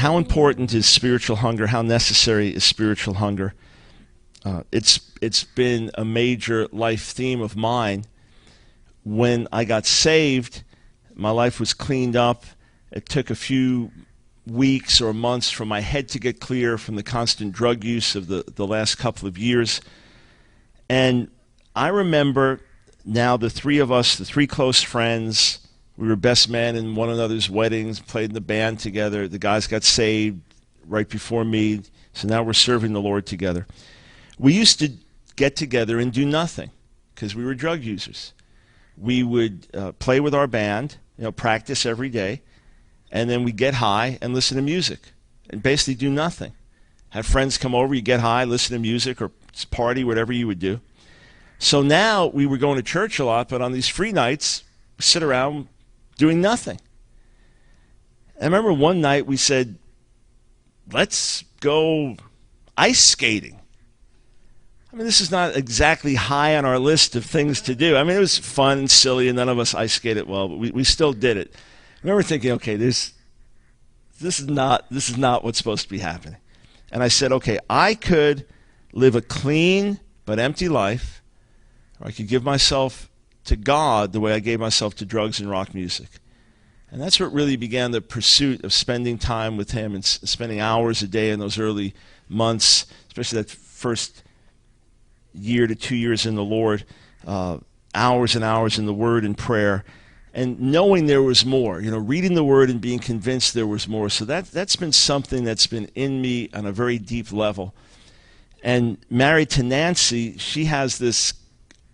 how important is spiritual hunger? How necessary is spiritual hunger? It's been a major life theme of mine. When I got saved, my life was cleaned up. It took a few weeks or months for my head to get clear from the constant drug use of the last couple of years. And I remember now the three of us, the three close friends, we were best men in one another's weddings, played in the band together. The guys got saved right before me, so now we're serving the Lord together. We used to get together and do nothing because we were drug users. We would play with our band, practice every day, and then we'd get high and listen to music and basically do nothing. Have friends come over, you get high, listen to music or party, whatever you would do. So now we were going to church a lot, but on these free nights, we sit around doing nothing. I remember one night we said, let's go ice skating. I mean, this is not exactly high on our list of things to do. I mean, it was fun and silly, and none of us ice skated well, but we still did it. I remember thinking, okay, this is not what's supposed to be happening. And I said, okay, I could live a clean but empty life, or I could give myself to God the way I gave myself to drugs and rock music. And that's what really began the pursuit of spending time with Him and spending hours a day in those early months, especially that first year to 2 years in the Lord, hours and hours in the Word and prayer, and knowing there was more, reading the Word and being convinced there was more. So that's been something that's been in me on a very deep level. And married to Nancy, she has this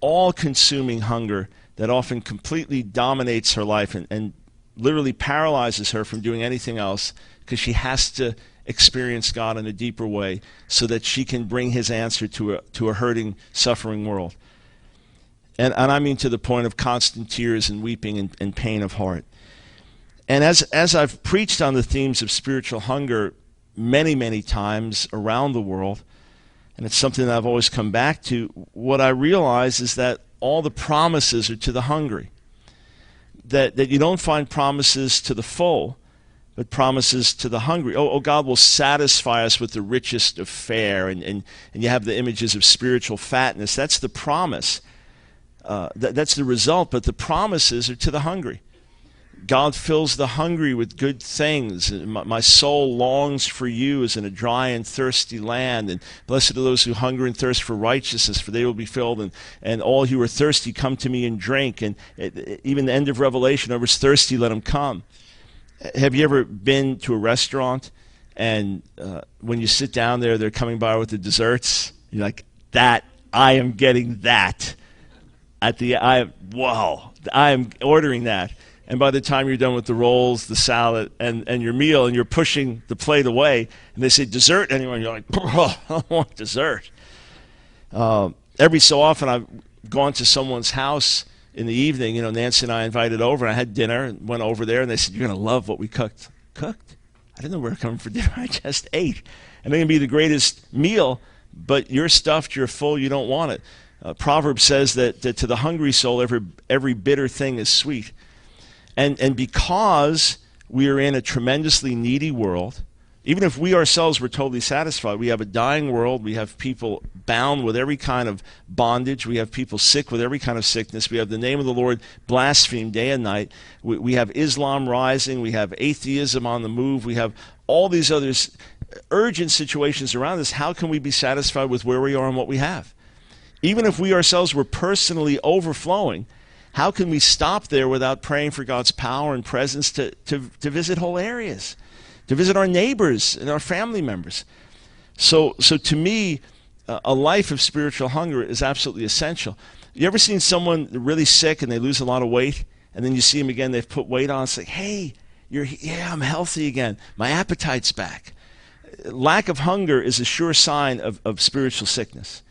all-consuming hunger that often completely dominates her life and literally paralyzes her from doing anything else because she has to experience God in a deeper way so that she can bring His answer to a hurting, suffering world. And I mean to the point of constant tears and weeping and pain of heart. And as I've preached on the themes of spiritual hunger many, many times around the world, and it's something that I've always come back to, what I realize is that all the promises are to the hungry. That you don't find promises to the full, but promises to the hungry. Oh, God will satisfy us with the richest of fare, and you have the images of spiritual fatness. That's the promise. That's the result, but the promises are to the hungry. God fills the hungry with good things. My soul longs for you as in a dry and thirsty land. And blessed are those who hunger and thirst for righteousness, for they will be filled. And all who are thirsty, come to me and drink. And even the end of Revelation, whoever's thirsty, let him come. Have you ever been to a restaurant and when you sit down there, they're coming by with the desserts? You're like, I am getting that. I am ordering that. And by the time you're done with the rolls, the salad, and your meal, and you're pushing the plate away, and they say, dessert, anyone? You're like, I don't want dessert. Every so often, I've gone to someone's house in the evening. Nancy and I invited over, and I had dinner, and went over there, and they said, you're going to love what we cooked. Cooked? I didn't know we were coming for dinner. I just ate. And it can be the greatest meal, but you're stuffed, you're full, you don't want it. Proverbs says that to the hungry soul, every bitter thing is sweet. And because we are in a tremendously needy world, even if we ourselves were totally satisfied, we have a dying world, we have people bound with every kind of bondage, we have people sick with every kind of sickness, we have the name of the Lord blasphemed day and night, we have Islam rising, we have atheism on the move, we have all these other urgent situations around us. How can we be satisfied with where we are and what we have? Even if we ourselves were personally overflowing, how can we stop there without praying for God's power and presence to visit whole areas, to visit our neighbors and our family members? So to me, a life of spiritual hunger is absolutely essential. You ever seen someone really sick and they lose a lot of weight, and then you see them again, they've put weight on, it's like, hey, I'm healthy again. My appetite's back. Lack of hunger is a sure sign of spiritual sickness.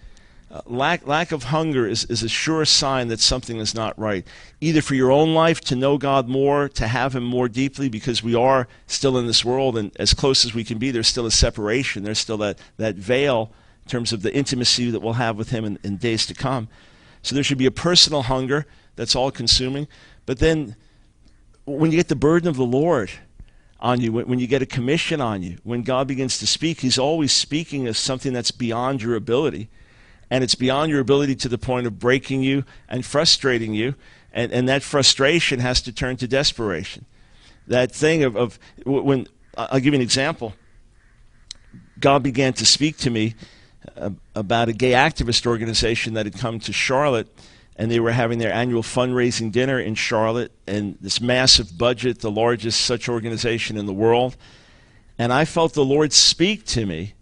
Lack of hunger is a sure sign that something is not right. Either for your own life, to know God more, to have Him more deeply, because we are still in this world, and as close as we can be, there's still a separation. There's still that veil in terms of the intimacy that we'll have with Him in days to come. So there should be a personal hunger that's all-consuming. But then when you get the burden of the Lord, on you, when you get a commission on you, when God begins to speak, he's always speaking as something that's beyond your ability. And it's beyond your ability to the point of breaking you and frustrating you. And that frustration has to turn to desperation. That thing of when, I'll give you an example. God began to speak to me about a gay activist organization that had come to Charlotte, and they were having their annual fundraising dinner in Charlotte, and this massive budget, the largest such organization in the world. And I felt the Lord speak to me,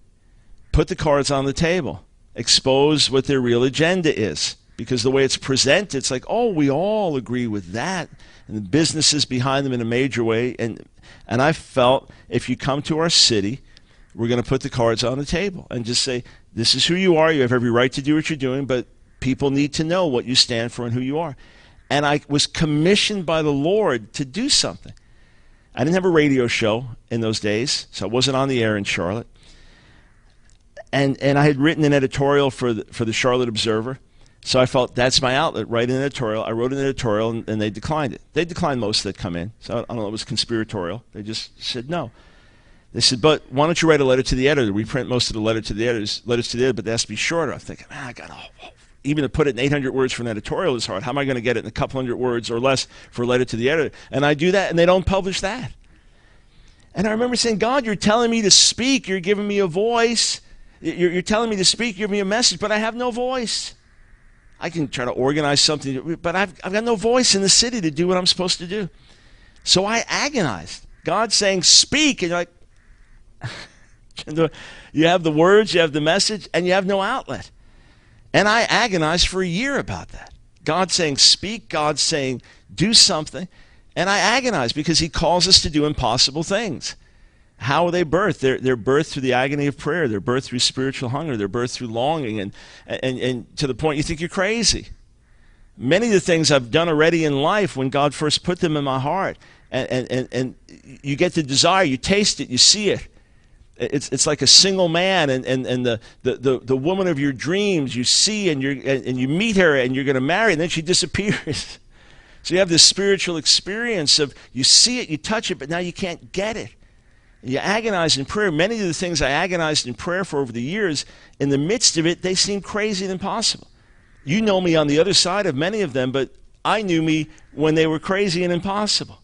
put the cards on the table, expose what their real agenda is. Because the way it's presented, it's like, oh, we all agree with that. And the businesses behind them in a major way. And I felt, if you come to our city, we're going to put the cards on the table and just say, this is who you are. You have every right to do what you're doing, but people need to know what you stand for and who you are. And I was commissioned by the Lord to do something. I didn't have a radio show in those days, so I wasn't on the air in Charlotte. And I had written an editorial for the Charlotte Observer. So I felt that's my outlet, write an editorial. I wrote an editorial, and they declined it. They declined most that come in. So I don't know, it was conspiratorial. They just said no. They said, but why don't you write a letter to the editor? We print most of the letters to the editor, but they have to be shorter. I'm thinking, I got even to put it in 800 words for an editorial is hard. How am I going to get it in a couple hundred words or less for a letter to the editor? And I do that, and they don't publish that. And I remember saying, God, you're telling me to speak. You're giving me a voice. You're telling me to speak. You're giving me a message, but I have no voice. I can try to organize something, but I've got no voice in the city to do what I'm supposed to do. So I agonized. God's saying, speak. And you're like, you have the words, you have the message, and you have no outlet. And I agonized for a year about that. God saying, speak. God saying, do something. And I agonized because he calls us to do impossible things. How are they birthed? They're birthed through the agony of prayer. They're birthed through spiritual hunger. They're birthed through longing, and to the point you think you're crazy. Many of the things I've done already in life when God first put them in my heart, and you get the desire, you taste it, you see it. It's like a single man and the woman of your dreams you see, and you meet her and you're going to marry, and then she disappears. So you have this spiritual experience of you see it, you touch it, but now you can't get it. You agonize in prayer. Many of the things I agonized in prayer for over the years, in the midst of it, they seem crazy and impossible. You know me on the other side of many of them, but I knew me when they were crazy and impossible.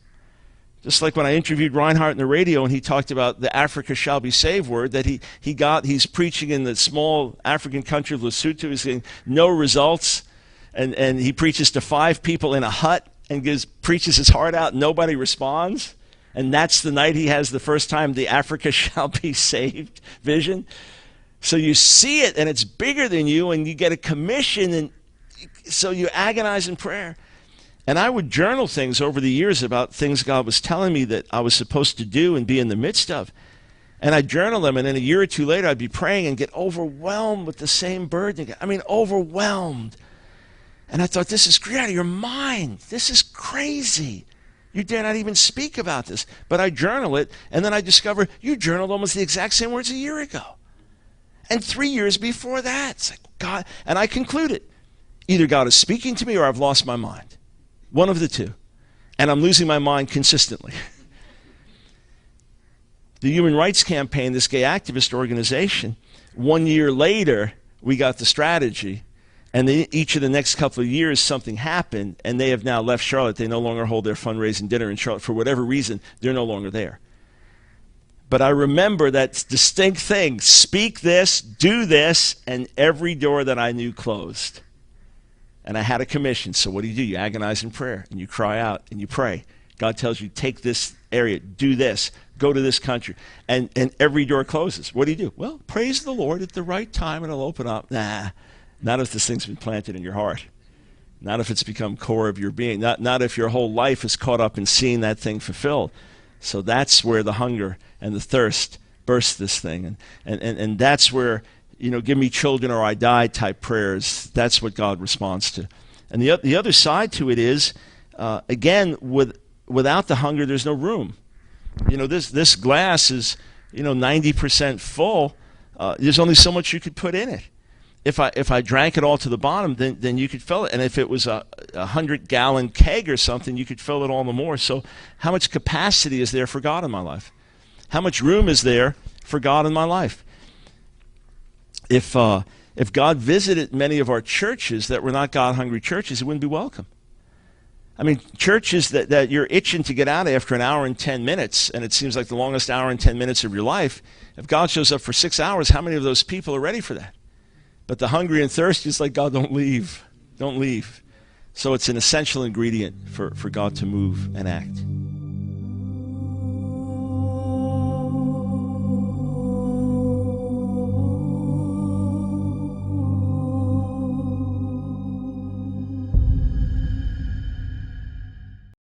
Just like when I interviewed Reinhardt on the radio and he talked about the Africa shall be saved word that he's preaching in the small African country of Lesotho. He's getting no results, and he preaches to 5 people in a hut and preaches his heart out. Nobody responds. And that's the night he has the first time the Africa shall be saved vision. So you see it, and it's bigger than you, and you get a commission, and so you agonize in prayer. And I would journal things over the years about things God was telling me that I was supposed to do and be in the midst of. And I'd journal them, and then a year or two later, I'd be praying and get overwhelmed with the same burden. I mean, overwhelmed. And I thought, this is out of your mind. This is crazy. You dare not even speak about this. But I journal it, and then I discover you journaled almost the exact same words a year ago. And 3 years before that. It's like, God. And I concluded, either God is speaking to me or I've lost my mind. One of the two. And I'm losing my mind consistently. The Human Rights Campaign, this gay activist organization, 1 year later, we got the strategy. And each of the next couple of years, something happened, and they have now left Charlotte. They no longer hold their fundraising dinner in Charlotte. For whatever reason, they're no longer there. But I remember that distinct thing, speak this, do this, and every door that I knew closed. And I had a commission. So what do? You agonize in prayer, and you cry out, and you pray. God tells you, take this area, do this, go to this country, and every door closes. What do? Well, praise the Lord at the right time, and it'll open up. Nah. Not if this thing's been planted in your heart. Not if it's become core of your being. Not if your whole life is caught up in seeing that thing fulfilled. So that's where the hunger and the thirst burst this thing. And that's where, give me children or I die type prayers, that's what God responds to. And the other side to it is, again, without the hunger, there's no room. This glass is, 90% full. There's only so much you could put in it. if I drank it all to the bottom, then you could fill it. And if it was a 100-gallon keg or something, you could fill it all the more. So how much capacity is there for God in my life? How much room is there for God in my life? If God visited many of our churches that were not God-hungry churches, it wouldn't be welcome. I mean, churches that you're itching to get out after an hour and 10 minutes, and it seems like the longest hour and 10 minutes of your life, if God shows up for 6 hours, how many of those people are ready for that? But the hungry and thirsty, it's like, God, don't leave. Don't leave. So it's an essential ingredient for God to move and act.